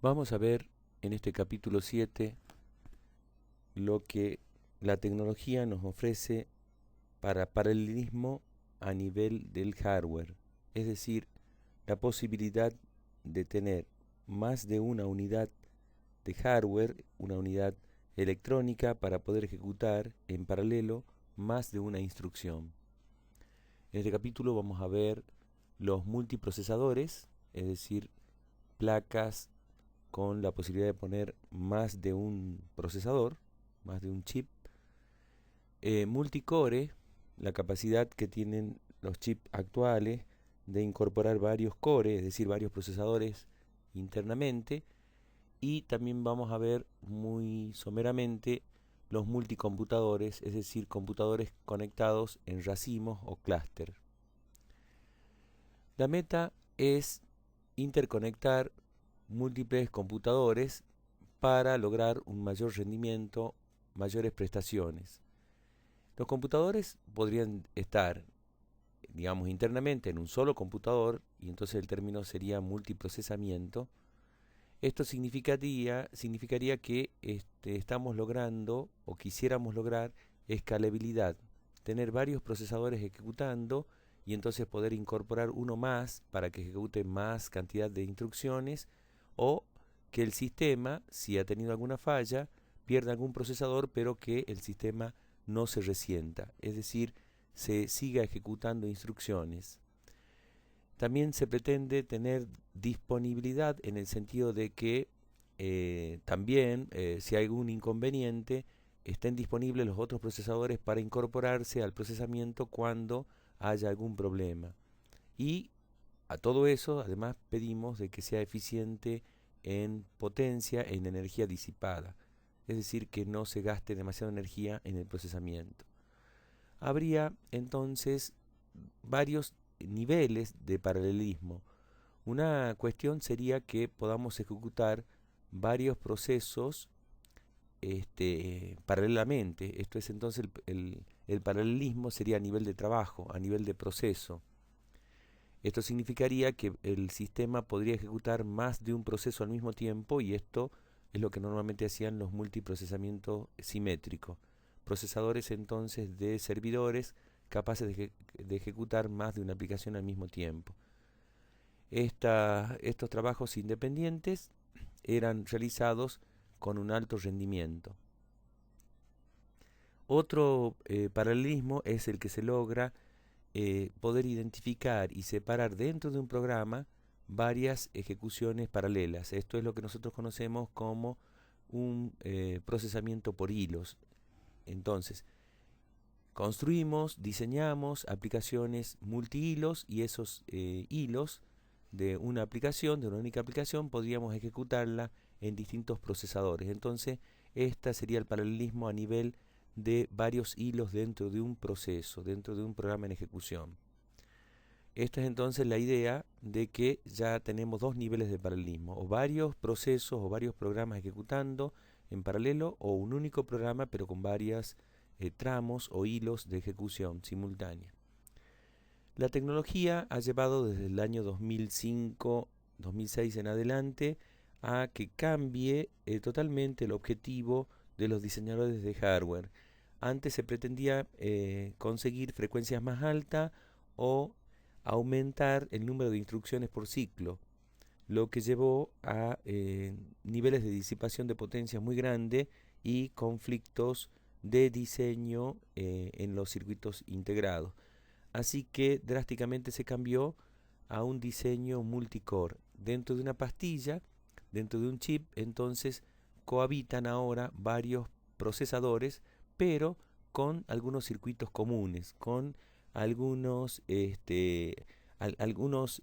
Vamos a ver en este capítulo 7 lo que la tecnología nos ofrece para paralelismo a nivel del hardware, es decir, la posibilidad de tener más de una unidad de hardware, una unidad electrónica para poder ejecutar en paralelo más de una instrucción. En este capítulo vamos a ver los multiprocesadores, es decir, placas con la posibilidad de poner más de un procesador, más de un chip. Multicore, la capacidad que tienen los chips actuales de incorporar varios cores, es decir, varios procesadores internamente. Y también vamos a ver muy someramente los multicomputadores, es decir, computadores conectados en racimos o clúster. La meta es interconectar múltiples computadores para lograr un mayor rendimiento, mayores prestaciones. Los computadores podrían estar, digamos, internamente en un solo computador, y entonces el término sería multiprocesamiento. Esto significaría que estamos logrando o quisiéramos lograr escalabilidad, tener varios procesadores ejecutando y entonces poder incorporar uno más para que ejecute más cantidad de instrucciones, o que el sistema, si ha tenido alguna falla, pierda algún procesador pero que el sistema no se resienta, es decir, se siga ejecutando instrucciones. También se pretende tener disponibilidad en el sentido de que también, si hay algún inconveniente, estén disponibles los otros procesadores para incorporarse al procesamiento cuando haya algún problema. Y a todo eso, además, pedimos de que sea eficiente en potencia, en energía disipada, es decir, que no se gaste demasiada energía en el procesamiento. Habría entonces varios niveles de paralelismo. Una cuestión sería que podamos ejecutar varios procesos paralelamente. Esto es entonces el paralelismo sería a nivel de trabajo, a nivel de proceso. Esto significaría que el sistema podría ejecutar más de un proceso al mismo tiempo, y esto es lo que normalmente hacían los multiprocesamientos simétricos. Procesadores entonces de servidores capaces de ejecutar más de una aplicación al mismo tiempo. Estos trabajos independientes eran realizados con un alto rendimiento. Otro paralelismo es el que se logra poder identificar y separar dentro de un programa varias ejecuciones paralelas. Esto es lo que nosotros conocemos como un procesamiento por hilos. Entonces, construimos, diseñamos aplicaciones multihilos, y esos hilos de una aplicación, de una única aplicación, podríamos ejecutarla en distintos procesadores. Entonces, este sería el paralelismo a nivel de varios hilos dentro de un proceso, dentro de un programa en ejecución. Esta es entonces la idea de que ya tenemos dos niveles de paralelismo, o varios procesos o varios programas ejecutando en paralelo, o un único programa pero con varias tramos o hilos de ejecución simultánea. La tecnología ha llevado desde el año 2005, 2006 en adelante a que cambie totalmente el objetivo de los diseñadores de hardware. Antes se pretendía conseguir frecuencias más altas o aumentar el número de instrucciones por ciclo, lo que llevó a niveles de disipación de potencia muy grandes y conflictos de diseño en los circuitos integrados. Así que drásticamente se cambió a un diseño multicore. Dentro de una pastilla, dentro de un chip, entonces cohabitan ahora varios procesadores, pero con algunos circuitos comunes, con algunos, algunos,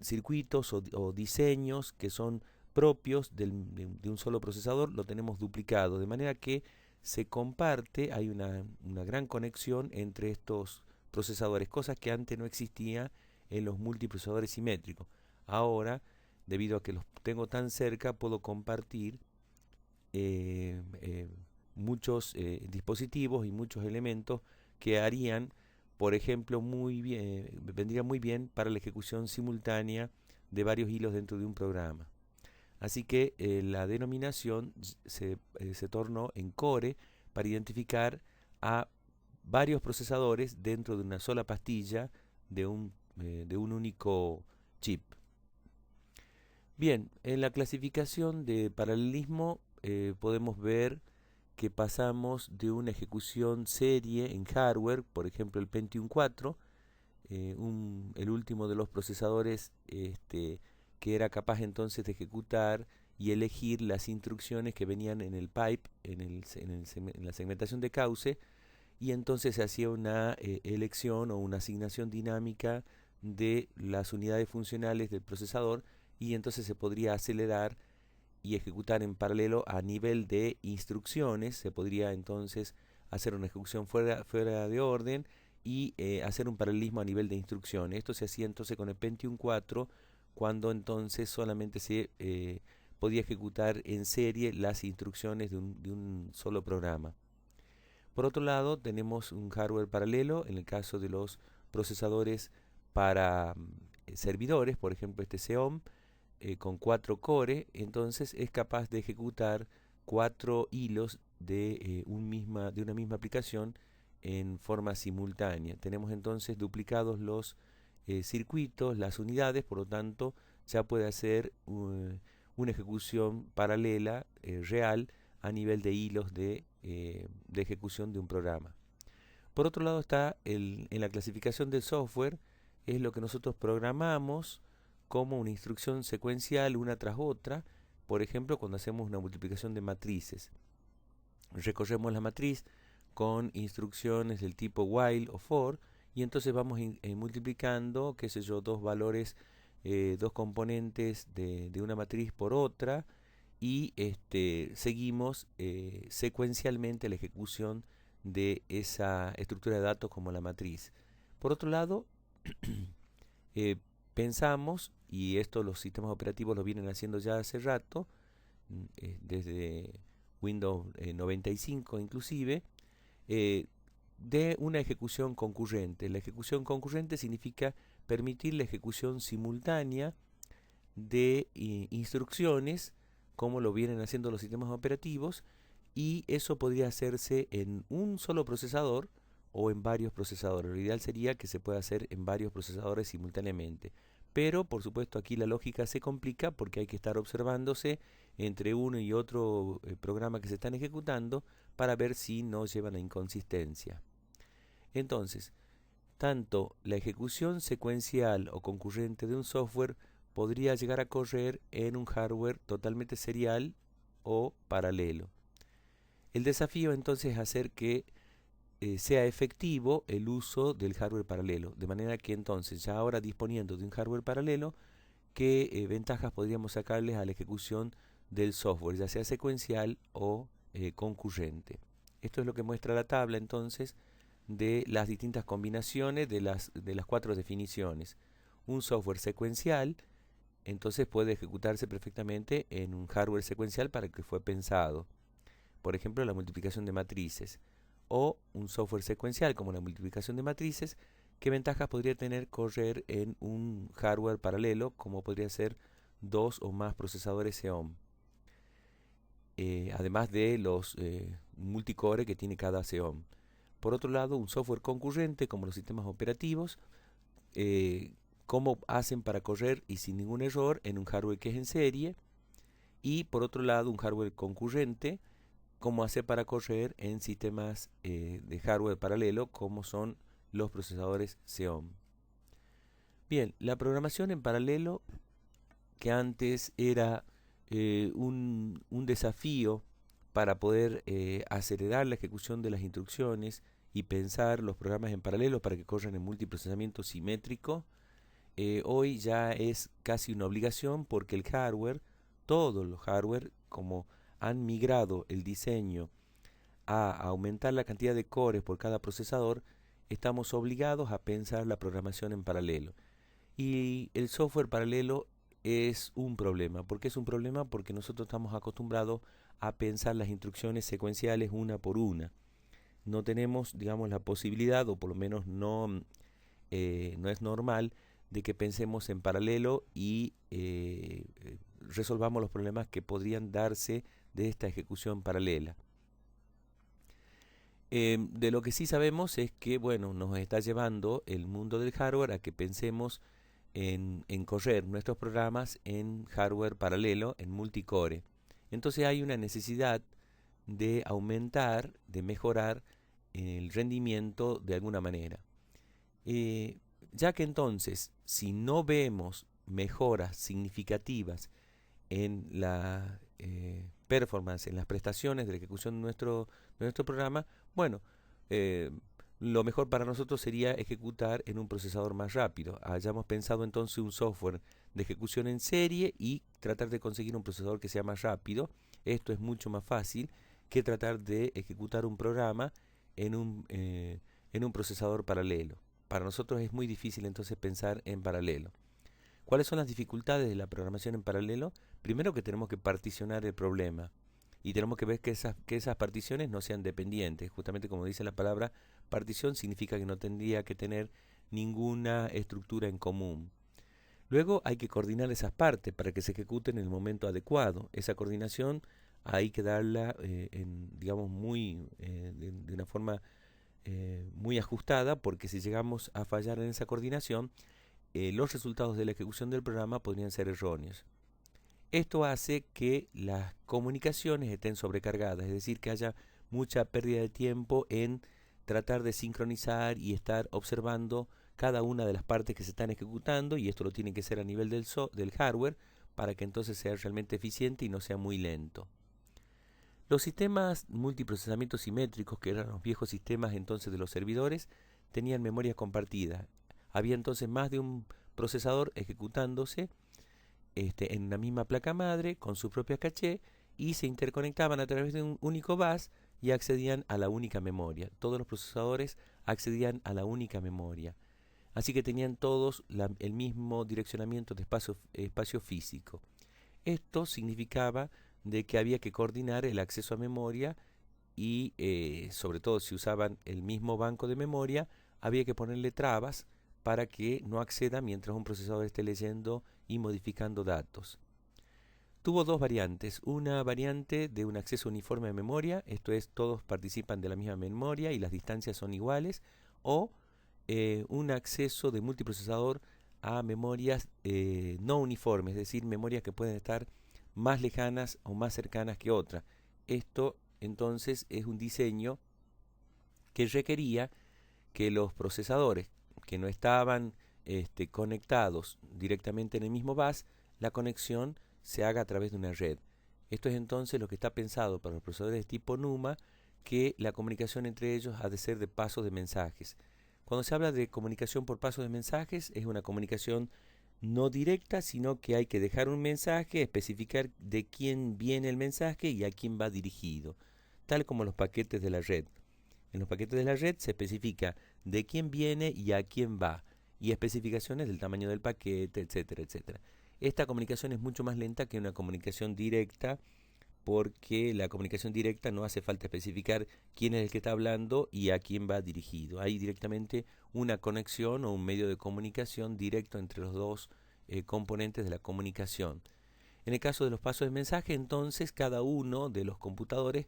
circuitos o diseños que son propios de un solo procesador, lo tenemos duplicado, de manera que se comparte, hay una gran conexión entre estos procesadores, cosas que antes no existía en los multiprocesadores simétricos. Ahora, debido a que los tengo tan cerca, puedo compartir muchos dispositivos y muchos elementos que harían por ejemplo, vendría muy bien para la ejecución simultánea de varios hilos dentro de un programa. Así que la denominación se tornó en core para identificar a varios procesadores dentro de una sola pastilla de un único chip. Bien, en la clasificación de paralelismo podemos ver que pasamos de una ejecución serie en hardware, por ejemplo el Pentium 4, el último de los procesadores que era capaz entonces de ejecutar y elegir las instrucciones que venían en el pipe, en la segmentación de cauce, y entonces se hacía una elección o una asignación dinámica de las unidades funcionales del procesador, y entonces se podría acelerar y ejecutar en paralelo a nivel de instrucciones. Se podría entonces hacer una ejecución fuera de orden y hacer un paralelismo a nivel de instrucciones. Esto se hacía entonces con el Pentium 4, cuando entonces solamente se podía ejecutar en serie las instrucciones de un solo programa. Por otro lado, tenemos un hardware paralelo en el caso de los procesadores para servidores, por ejemplo este Xeon, con 4 core, entonces es capaz de ejecutar 4 hilos de una misma aplicación en forma simultánea. Tenemos entonces duplicados los circuitos, las unidades, por lo tanto ya puede hacer una ejecución paralela real a nivel de hilos de ejecución de un programa. Por otro lado está en la clasificación del software, es lo que nosotros programamos como una instrucción secuencial una tras otra. Por ejemplo, cuando hacemos una multiplicación de matrices, recorremos la matriz con instrucciones del tipo while o for, y entonces vamos multiplicando, qué sé yo, dos valores, dos componentes de una matriz por otra, y seguimos secuencialmente la ejecución de esa estructura de datos como la matriz. Por otro lado, pensamos, y esto los sistemas operativos lo vienen haciendo ya hace rato, desde Windows 95 inclusive, de una ejecución concurrente. La ejecución concurrente significa permitir la ejecución simultánea de instrucciones, como lo vienen haciendo los sistemas operativos, y eso podría hacerse en un solo procesador o en varios procesadores. Lo ideal sería que se pueda hacer en varios procesadores simultáneamente. Pero, por supuesto, aquí la lógica se complica porque hay que estar observándose entre uno y otro programa que se están ejecutando para ver si no llevan a inconsistencia. Entonces, tanto la ejecución secuencial o concurrente de un software podría llegar a correr en un hardware totalmente serial o paralelo. El desafío entonces es hacer que sea efectivo el uso del hardware paralelo, de manera que entonces ya ahora disponiendo de un hardware paralelo, ¿qué ventajas podríamos sacarles a la ejecución del software, ya sea secuencial o concurrente? Esto es lo que muestra la tabla entonces de las distintas combinaciones de las 4 definiciones. Un software secuencial entonces puede ejecutarse perfectamente en un hardware secuencial para el que fue pensado. Por ejemplo, la multiplicación de matrices. O un software secuencial como la multiplicación de matrices, ¿qué ventajas podría tener correr en un hardware paralelo como podría ser 2 o más procesadores Xeon? Además de los multicore que tiene cada Xeon. Por otro lado, un software concurrente como los sistemas operativos, cómo hacen para correr y sin ningún error en un hardware que es en serie, y por otro lado un hardware concurrente, cómo hacer para correr en sistemas de hardware paralelo como son los procesadores Xeon. Bien, la programación en paralelo, que antes era un desafío para poder acelerar la ejecución de las instrucciones y pensar los programas en paralelo para que corran en multiprocesamiento simétrico, hoy ya es casi una obligación porque el hardware, todos los hardware, como han migrado el diseño a aumentar la cantidad de cores por cada procesador, estamos obligados a pensar la programación en paralelo. Y el software paralelo es un problema. ¿Por qué es un problema? Porque nosotros estamos acostumbrados a pensar las instrucciones secuenciales una por una. no tenemos, digamos, la posibilidad, o por lo menos no es normal, de que pensemos en paralelo y resolvamos los problemas que podrían darse de esta ejecución paralela. De lo que sí sabemos es que, bueno, nos está llevando el mundo del hardware a que pensemos en correr nuestros programas en hardware paralelo, en multicore. Entonces hay una necesidad de aumentar, de mejorar el rendimiento de alguna manera. Ya que entonces, si no vemos mejoras significativas en la performance, en las prestaciones de la ejecución de nuestro programa, bueno, eh, lo mejor para nosotros sería ejecutar en un procesador más rápido. Hayamos pensado entonces un software de ejecución en serie y tratar de conseguir un procesador que sea más rápido. Esto es mucho más fácil que tratar de ejecutar un programa en un procesador paralelo. Para nosotros es muy difícil entonces pensar en paralelo. ¿Cuáles son las dificultades de la programación en paralelo? Primero que tenemos que particionar el problema y tenemos que ver que esas particiones no sean dependientes. Justamente como dice la palabra, partición significa que no tendría que tener ninguna estructura en común. Luego hay que coordinar esas partes para que se ejecuten en el momento adecuado. Esa coordinación hay que darla digamos, de una forma muy ajustada, porque si llegamos a fallar en esa coordinación, los resultados de la ejecución del programa podrían ser erróneos. Esto hace que las comunicaciones estén sobrecargadas, es decir, que haya mucha pérdida de tiempo en tratar de sincronizar y estar observando cada una de las partes que se están ejecutando, y esto lo tiene que ser a nivel del hardware para que entonces sea realmente eficiente y no sea muy lento. Los sistemas multiprocesamiento simétricos, que eran los viejos sistemas entonces de los servidores, tenían memoria compartida. Había entonces más de un procesador ejecutándose en una misma placa madre con su propia caché, y se interconectaban a través de un único bus y accedían a la única memoria. Todos los procesadores accedían a la única memoria. Así que tenían todos el mismo direccionamiento de espacio físico. Esto significaba de que había que coordinar el acceso a memoria y sobre todo si usaban el mismo banco de memoria, había que ponerle trabas para que no acceda mientras un procesador esté leyendo y modificando datos. Tuvo dos variantes: una variante de un acceso uniforme a memoria, esto es, todos participan de la misma memoria y las distancias son iguales, o un acceso de multiprocesador a memorias no uniformes, es decir, memorias que pueden estar más lejanas o más cercanas que otras. Esto entonces es un diseño que requería que los procesadores que no estaban conectados directamente en el mismo bus, la conexión se haga a través de una red. Esto es entonces lo que está pensado para los procesadores de tipo NUMA, que la comunicación entre ellos ha de ser de pasos de mensajes. Cuando se habla de comunicación por pasos de mensajes, es una comunicación no directa, sino que hay que dejar un mensaje, especificar de quién viene el mensaje y a quién va dirigido, tal como los paquetes de la red. En los paquetes de la red se especifica de quién viene y a quién va, y especificaciones del tamaño del paquete, etcétera, etcétera. Esta comunicación es mucho más lenta que una comunicación directa, porque la comunicación directa no hace falta especificar quién es el que está hablando y a quién va dirigido. Hay directamente una conexión o un medio de comunicación directo entre los dos componentes de la comunicación. En el caso de los pasos de mensaje, entonces, cada uno de los computadores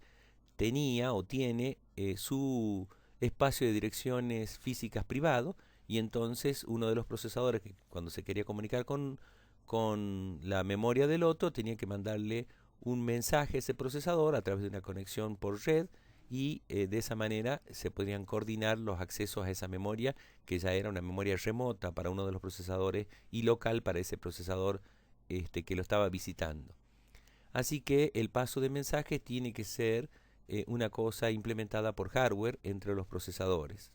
tenía o tiene su espacio de direcciones físicas privado, y entonces uno de los procesadores, que cuando se quería comunicar con la memoria del otro, tenía que mandarle un mensaje a ese procesador a través de una conexión por red, y de esa manera se podrían coordinar los accesos a esa memoria, que ya era una memoria remota para uno de los procesadores y local para ese procesador que lo estaba visitando. Así que el paso de mensaje tiene que ser una cosa implementada por hardware entre los procesadores.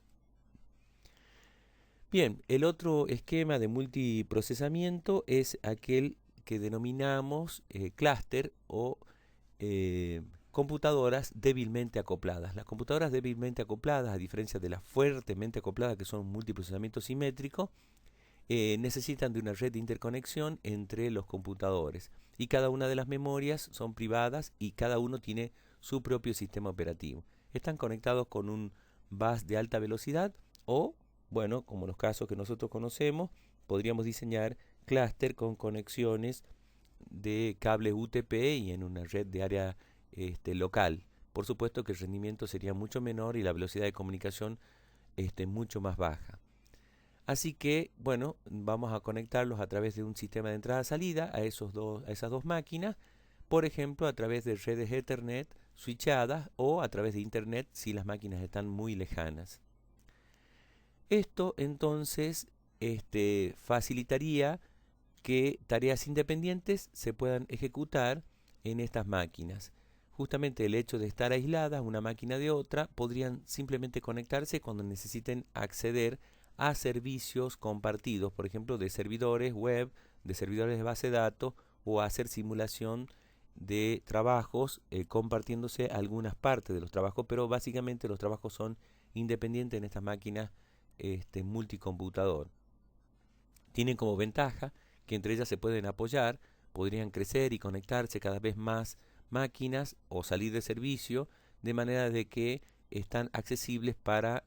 Bien, el otro esquema de multiprocesamiento es aquel que denominamos clúster o computadoras débilmente acopladas. Las computadoras débilmente acopladas, a diferencia de las fuertemente acopladas, que son multiprocesamiento simétrico, necesitan de una red de interconexión entre los computadores, y cada una de las memorias son privadas y cada uno tiene su propio sistema operativo. están conectados con un bus de alta velocidad o, bueno, como los casos que nosotros conocemos, podríamos diseñar clúster con conexiones de cables UTP y en una red de área local. Por supuesto que el rendimiento sería mucho menor y la velocidad de comunicación mucho más baja. Así que, bueno, vamos a conectarlos a través de un sistema de entrada-salida a esas dos máquinas, por ejemplo, a través de redes Ethernet switchadas o a través de Internet si las máquinas están muy lejanas. Esto entonces facilitaría que tareas independientes se puedan ejecutar en estas máquinas. Justamente el hecho de estar aisladas una máquina de otra, podrían simplemente conectarse cuando necesiten acceder a servicios compartidos, por ejemplo, de servidores web, de servidores de base de datos o hacer simulación de trabajos compartiéndose algunas partes de los trabajos, pero básicamente los trabajos son independientes en estas máquinas multicomputador. Tienen como ventaja que entre ellas se pueden apoyar, podrían crecer y conectarse cada vez más máquinas o salir de servicio, de manera de que están accesibles para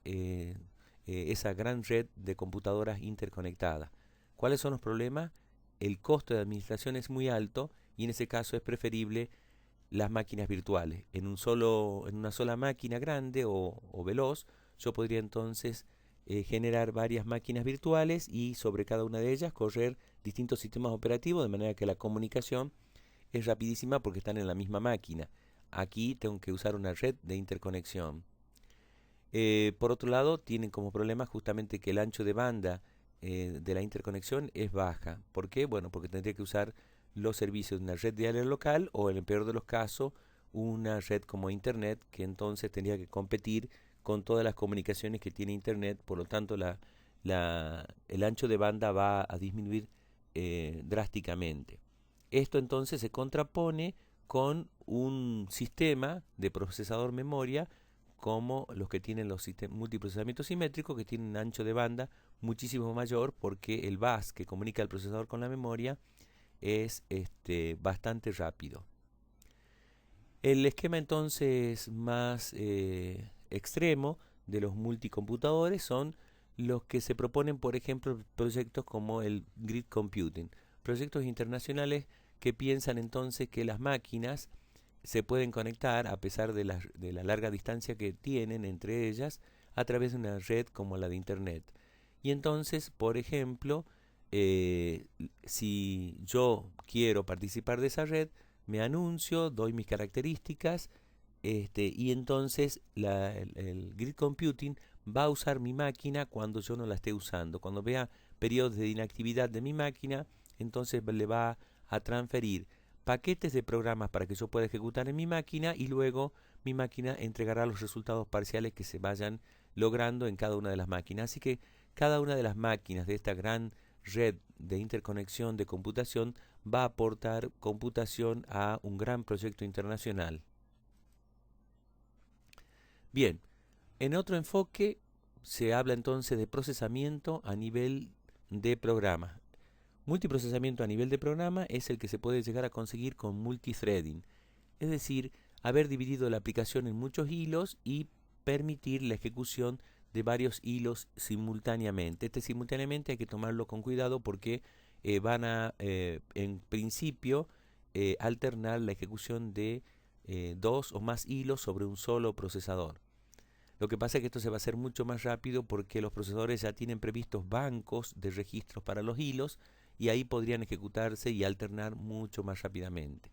esa gran red de computadoras interconectadas. ¿Cuáles son los problemas? El costo de administración es muy alto y en ese caso es preferible las máquinas virtuales. En una sola máquina grande o veloz, yo podría entonces generar varias máquinas virtuales y sobre cada una de ellas correr distintos sistemas operativos, de manera que la comunicación es rapidísima porque están en la misma máquina. Aquí tengo que usar una red de interconexión. Por otro lado, tienen como problema justamente que el ancho de banda de la interconexión es baja. ¿Por qué? Bueno, porque tendría que usar los servicios de una red de área local o, en el peor de los casos, una red como Internet, que entonces tendría que competir con todas las comunicaciones que tiene Internet. Por lo tanto, el ancho de banda va a disminuir drásticamente. Esto entonces se contrapone con un sistema de procesador memoria como los que tienen los multiprocesamientos simétricos, que tienen un ancho de banda muchísimo mayor, porque el bus que comunica el procesador con la memoria es bastante rápido. El esquema entonces más extremo de los multicomputadores son los que se proponen, por ejemplo, proyectos como el grid computing, proyectos internacionales que piensan entonces que las máquinas se pueden conectar a pesar de la larga distancia que tienen entre ellas a través de una red como la de Internet. Y entonces, por ejemplo, si yo quiero participar de esa red, me anuncio, doy mis características, y entonces el grid computing va a usar mi máquina cuando yo no la esté usando. Cuando vea periodos de inactividad de mi máquina, entonces le va a transferir paquetes de programas para que yo pueda ejecutar en mi máquina y luego mi máquina entregará los resultados parciales que se vayan logrando en cada una de las máquinas. Así que cada una de las máquinas de esta gran red de interconexión de computación va a aportar computación a un gran proyecto internacional. Bien, en otro enfoque se habla entonces de procesamiento a nivel de programa. Multiprocesamiento a nivel de programa es el que se puede llegar a conseguir con multithreading, es decir, haber dividido la aplicación en muchos hilos y permitir la ejecución de varios hilos simultáneamente. Simultáneamente hay que tomarlo con cuidado porque van a, en principio, alternar la ejecución de dos o más hilos sobre un solo procesador. Lo que pasa es que esto se va a hacer mucho más rápido porque los procesadores ya tienen previstos bancos de registros para los hilos y ahí podrían ejecutarse y alternar mucho más rápidamente.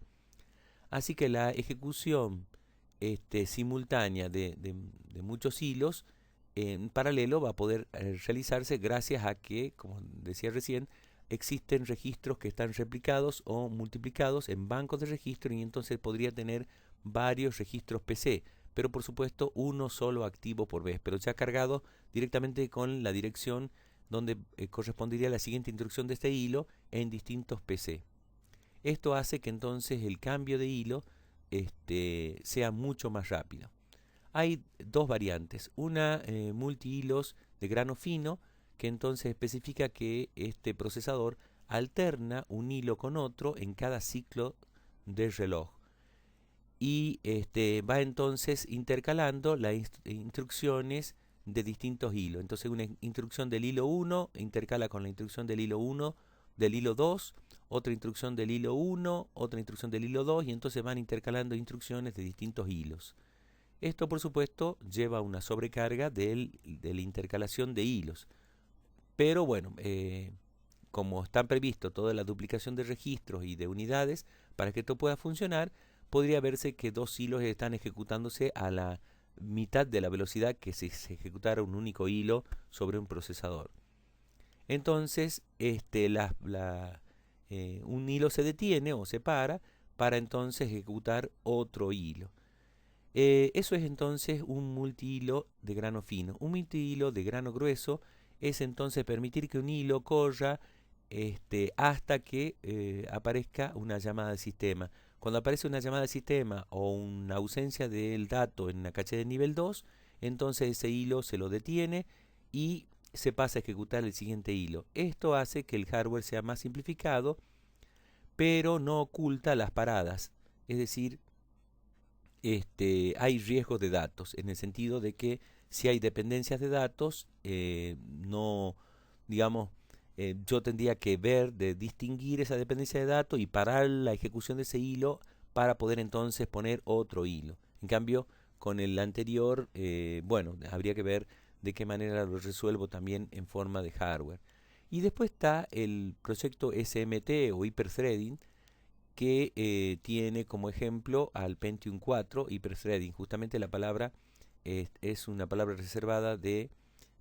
Así que la ejecución simultánea de muchos hilos en paralelo va a poder realizarse gracias a que, como decía recién, existen registros que están replicados o multiplicados en bancos de registro y entonces podría tener varios registros PC, pero por supuesto uno solo activo por vez, pero ya cargado directamente con la dirección donde correspondería la siguiente instrucción de este hilo en distintos PC. Esto hace que entonces el cambio de hilo sea mucho más rápido. Hay dos variantes, una multihilos de grano fino, que entonces especifica que este procesador alterna un hilo con otro en cada ciclo del reloj. y va entonces intercalando las instrucciones de distintos hilos. Entonces una instrucción del hilo 1 intercala con la instrucción del hilo 1 del hilo 2, otra instrucción del hilo 1, otra instrucción del hilo 2, y entonces van intercalando instrucciones de distintos hilos. Esto, por supuesto, lleva a una sobrecarga de la intercalación de hilos. Pero bueno, como está previsto toda la duplicación de registros y de unidades, para que esto pueda funcionar, podría verse que dos hilos están ejecutándose a la mitad de la velocidad que si se ejecutara un único hilo sobre un procesador. Entonces, un hilo se detiene o se para entonces ejecutar otro hilo. Eso es entonces un multihilo de grano fino. Un multihilo de grano grueso es entonces permitir que un hilo corra hasta que aparezca una llamada de sistema. Cuando aparece una llamada de sistema o una ausencia del dato en la caché de nivel 2, entonces ese hilo se lo detiene y se pasa a ejecutar el siguiente hilo. Esto hace que el hardware sea más simplificado, pero no oculta las paradas. Es decir, hay riesgos de datos, en el sentido de que si hay dependencias de datos, no, digamos, yo tendría que distinguir esa dependencia de datos y parar la ejecución de ese hilo para poder entonces poner otro hilo. En cambio, con el anterior, bueno, habría que ver de qué manera lo resuelvo también en forma de hardware. Y después está el proyecto SMT o Hyperthreading, que tiene como ejemplo al Pentium 4 Hyperthreading. Justamente la palabra es una palabra reservada de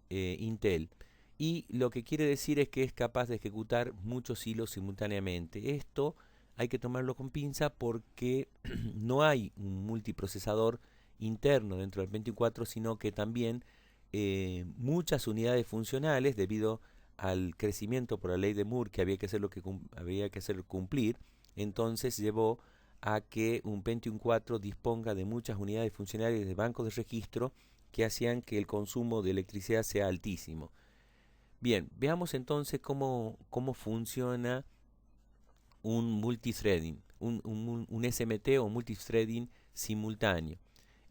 Intel. Y lo que quiere decir es que es capaz de ejecutar muchos hilos simultáneamente. Esto hay que tomarlo con pinza porque no hay un multiprocesador interno dentro del Pentium 4, sino que también muchas unidades funcionales, debido al crecimiento por la ley de Moore que había que hacer cumplir, entonces llevó a que un Pentium 4 disponga de muchas unidades funcionales de bancos de registro que hacían que el consumo de electricidad sea altísimo. Bien, veamos entonces cómo funciona un multithreading, un SMT o multithreading simultáneo.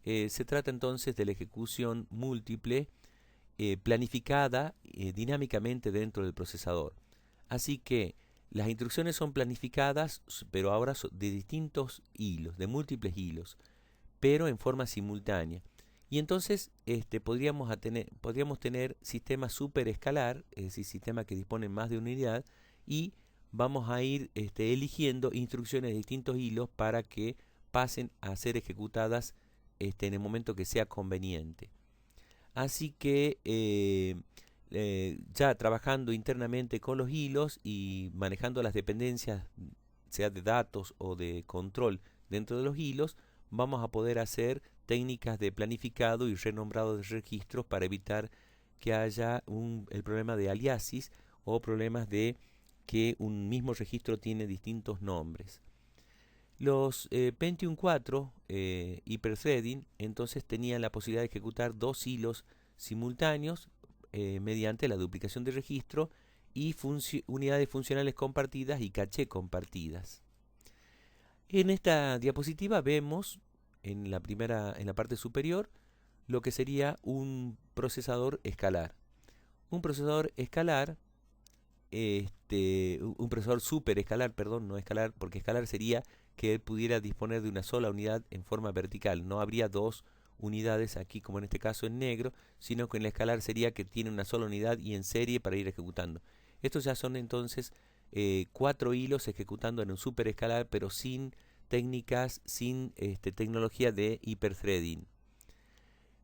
Se trata entonces de la ejecución múltiple planificada dinámicamente dentro del procesador. Así que las instrucciones son planificadas, pero ahora de distintos hilos, de múltiples hilos, pero en forma simultánea. Y entonces podríamos tener sistemas superescalar, es decir, sistemas que disponen más de una unidad, y vamos a ir eligiendo instrucciones de distintos hilos para que pasen a ser ejecutadas en el momento que sea conveniente. Así que ya trabajando internamente con los hilos y manejando las dependencias, sea de datos o de control dentro de los hilos, vamos a poder hacer técnicas de planificado y renombrado de registros para evitar que haya el problema de aliasis o problemas de que un mismo registro tiene distintos nombres. Los Pentium 4 Hyperthreading entonces tenían la posibilidad de ejecutar dos hilos simultáneos mediante la duplicación de registro y unidades funcionales compartidas y caché compartidas. En esta diapositiva vemos en la parte superior lo que sería un procesador escalar. Un procesador escalar, un procesador superescalar, perdón, no escalar, porque escalar sería que él pudiera disponer de una sola unidad en forma vertical. No habría dos unidades aquí como en este caso en negro, sino que en la escalar sería que tiene una sola unidad y en serie para ir ejecutando. Estos ya son entonces 4 hilos ejecutando en un superescalar, pero sin técnicas, sin tecnología de hiperthreading.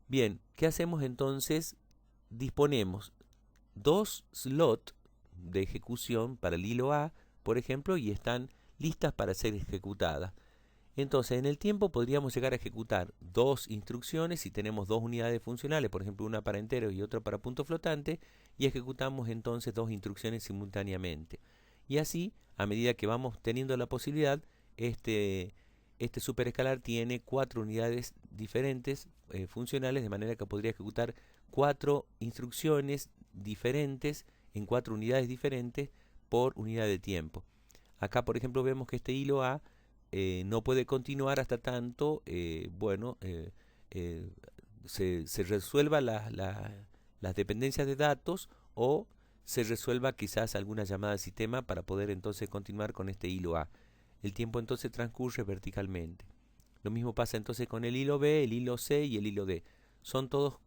Bien, ¿qué hacemos entonces? Disponemos dos slots de ejecución para el hilo A, por ejemplo, y están listas para ser ejecutadas. Entonces, en el tiempo podríamos llegar a ejecutar dos instrucciones si tenemos dos unidades funcionales, por ejemplo, una para enteros y otra para punto flotante, y ejecutamos entonces dos instrucciones simultáneamente. Y así, a medida que vamos teniendo la posibilidad, este superescalar tiene 4 unidades diferentes funcionales, de manera que podría ejecutar 4 instrucciones diferentes en 4 unidades diferentes por unidad de tiempo. Acá, por ejemplo, vemos que este hilo A no puede continuar hasta tanto, se resuelva las dependencias de datos o se resuelva quizás alguna llamada al sistema para poder entonces continuar con este hilo A. El tiempo entonces transcurre verticalmente. Lo mismo pasa entonces con el hilo B, el hilo C y el hilo D. Son todos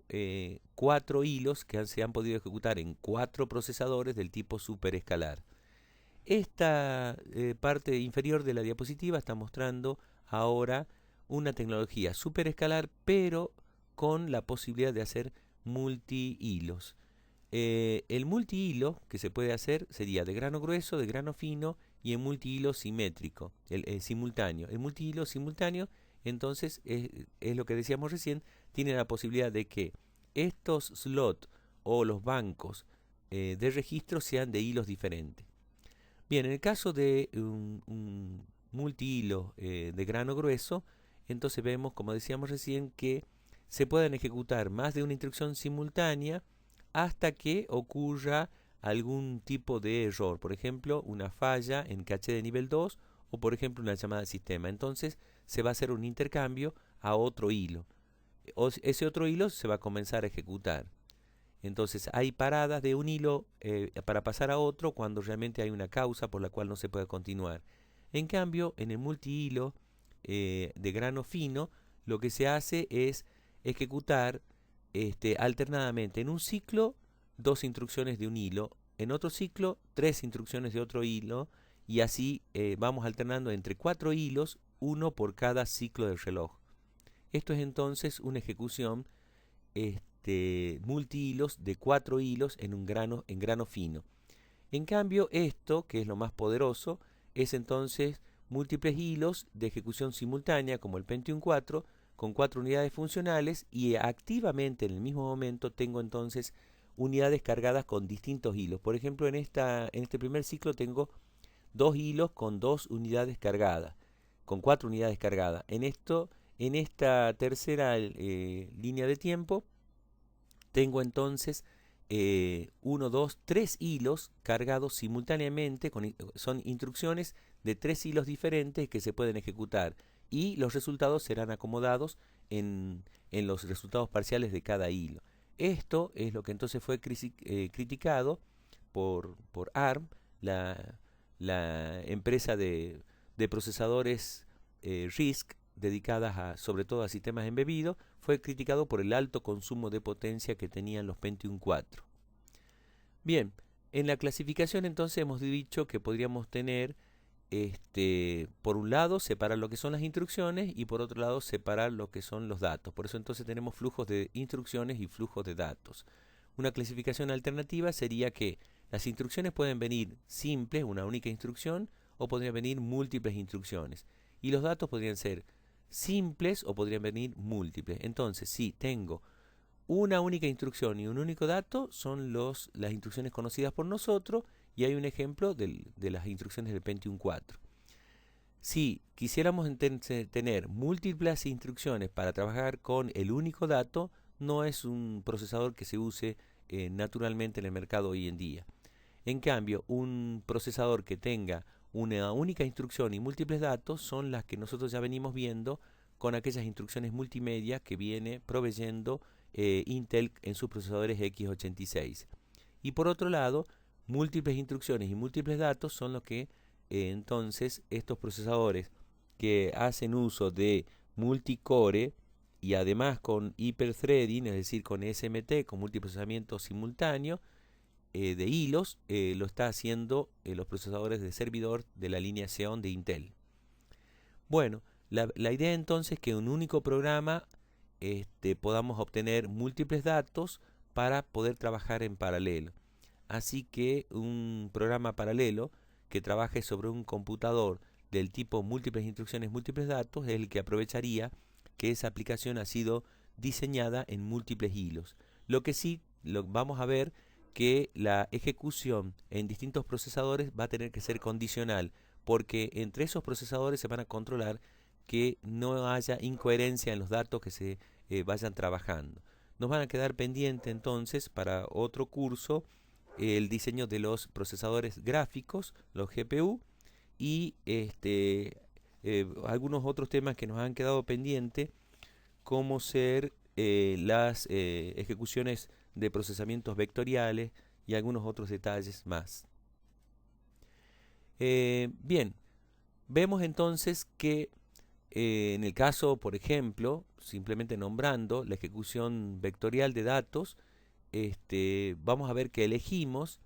4 hilos que se han podido ejecutar en 4 procesadores del tipo superescalar. Esta parte inferior de la diapositiva está mostrando ahora una tecnología superescalar, pero con la posibilidad de hacer multihilos. El multihilo que se puede hacer sería de grano grueso, de grano fino y en multihilo simétrico, simultáneo. El multihilo simultáneo, entonces, es lo que decíamos recién, tiene la posibilidad de que estos slots o los bancos de registro sean de hilos diferentes. Bien, en el caso de un multihilo de grano grueso, entonces vemos, como decíamos recién, que se pueden ejecutar más de una instrucción simultánea hasta que ocurra algún tipo de error, por ejemplo, una falla en caché de nivel 2 o por ejemplo una llamada al sistema. Entonces se va a hacer un intercambio a otro hilo. Ese otro hilo se va a comenzar a ejecutar. Entonces hay paradas de un hilo para pasar a otro cuando realmente hay una causa por la cual no se puede continuar. En cambio, en el multihilo de grano fino, lo que se hace es ejecutar alternadamente en un ciclo 2 instrucciones de un hilo, en otro ciclo 3 instrucciones de otro hilo, y así vamos alternando entre 4 hilos, uno por cada ciclo del reloj. Esto es entonces una ejecución multihilos de 4 hilos en grano fino. En cambio, esto, que es lo más poderoso, es entonces múltiples hilos de ejecución simultánea, como el Pentium 4, con 4 unidades funcionales, y activamente en el mismo momento tengo entonces unidades cargadas con distintos hilos. Por ejemplo, en este primer ciclo tengo 2 hilos con 2 unidades cargadas, con 4 unidades cargadas. En esta tercera línea de tiempo, tengo entonces 1, 2, 3 hilos cargados simultáneamente, son instrucciones de 3 hilos diferentes que se pueden ejecutar y los resultados serán acomodados en los resultados parciales de cada hilo. Esto es lo que entonces fue criticado por ARM, la empresa de procesadores RISC, dedicadas sobre todo a sistemas embebidos, fue criticado por el alto consumo de potencia que tenían los Pentium 4. Bien, en la clasificación entonces hemos dicho que podríamos tener, por un lado, separar lo que son las instrucciones y por otro lado, separar lo que son los datos. Por eso entonces tenemos flujos de instrucciones y flujos de datos. Una clasificación alternativa sería que las instrucciones pueden venir simples, una única instrucción, o podrían venir múltiples instrucciones. Y los datos podrían ser simples o podrían venir múltiples. Entonces, si tengo una única instrucción y un único dato, son las instrucciones conocidas por nosotros, y hay un ejemplo de las instrucciones del Pentium 4. Si quisiéramos tener múltiples instrucciones para trabajar con el único dato, no es un procesador que se use naturalmente en el mercado hoy en día. En cambio, un procesador que tenga una única instrucción y múltiples datos son las que nosotros ya venimos viendo con aquellas instrucciones multimedia que viene proveyendo Intel en sus procesadores x86. Y por otro lado, múltiples instrucciones y múltiples datos son los que entonces estos procesadores que hacen uso de multicore y además con hiperthreading, es decir, con SMT, con multiprocesamiento simultáneo, de hilos, lo está haciendo los procesadores de servidor de la línea Xeon de Intel. Bueno, la idea entonces es que en un único programa podamos obtener múltiples datos para poder trabajar en paralelo. Así que un programa paralelo que trabaje sobre un computador del tipo múltiples instrucciones, múltiples datos, es el que aprovecharía que esa aplicación ha sido diseñada en múltiples hilos. Lo que sí vamos a ver que la ejecución en distintos procesadores va a tener que ser condicional, porque entre esos procesadores se van a controlar que no haya incoherencia en los datos que se vayan trabajando. Nos van a quedar pendiente entonces para otro curso el diseño de los procesadores gráficos, los GPU, y algunos otros temas que nos han quedado pendientes, como ser las ejecuciones de procesamientos vectoriales y algunos otros detalles más. Bien, vemos entonces que en el caso, por ejemplo, simplemente nombrando la ejecución vectorial de datos, vamos a ver que elegimos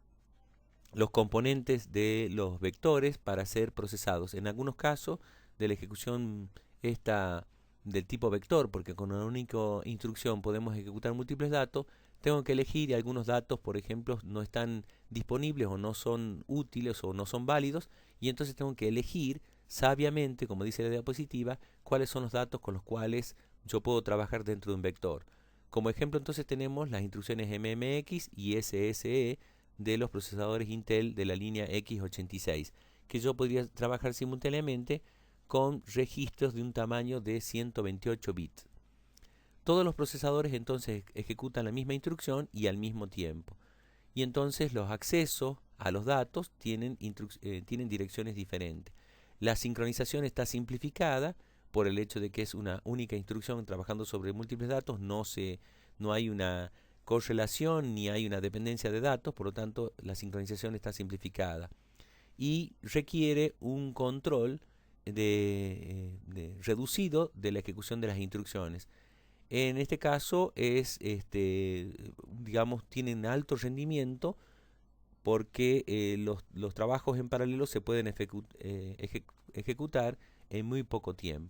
los componentes de los vectores para ser procesados. En algunos casos de la ejecución esta del tipo vector, porque con una única instrucción podemos ejecutar múltiples datos, tengo que elegir y algunos datos, por ejemplo, no están disponibles o no son útiles o no son válidos, y entonces tengo que elegir sabiamente, como dice la diapositiva, cuáles son los datos con los cuales yo puedo trabajar dentro de un vector. Como ejemplo entonces tenemos las instrucciones MMX y SSE de los procesadores Intel de la línea X86, que yo podría trabajar simultáneamente con registros de un tamaño de 128 bits. Todos los procesadores entonces ejecutan la misma instrucción y al mismo tiempo. Y entonces los accesos a los datos tienen direcciones diferentes. La sincronización está simplificada por el hecho de que es una única instrucción trabajando sobre múltiples datos, no hay una correlación ni hay una dependencia de datos, por lo tanto la sincronización está simplificada y requiere un control reducido de la ejecución de las instrucciones. En este caso digamos, tienen alto rendimiento porque los trabajos en paralelo se pueden ejecutar en muy poco tiempo.